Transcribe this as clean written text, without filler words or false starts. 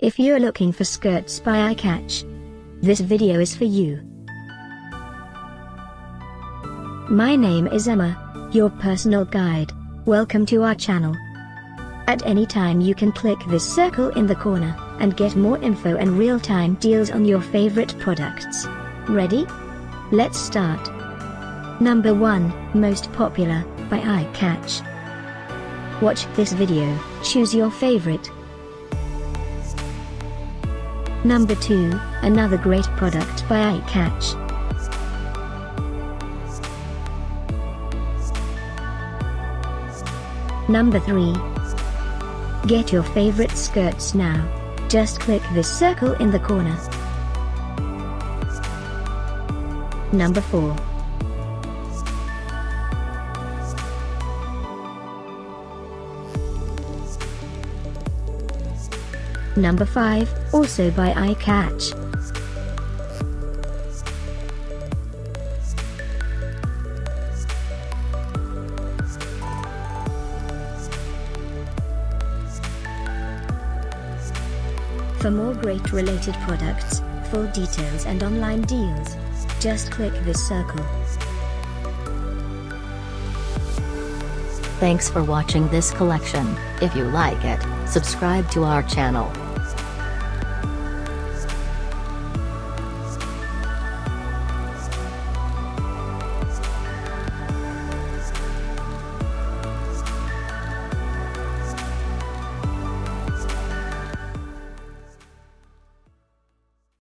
If you're looking for skirts by EyeCatch, this video is for you. My name is Emma, your personal guide. Welcome to our channel. At any time you can click this circle in the corner, and get more info and real-time deals on your favorite products. Ready? Let's start. Number 1, Most Popular, by EyeCatch. Watch this video, choose your favorite. Number 2, another great product by EyeCatch. Number 3. Get your favorite skirts now. Just click this circle in the corner. Number 4. Number 5, also by EyeCatch. For more great related products, full details and online deals, just click this circle. Thanks for watching this collection. If you like it, subscribe to our channel.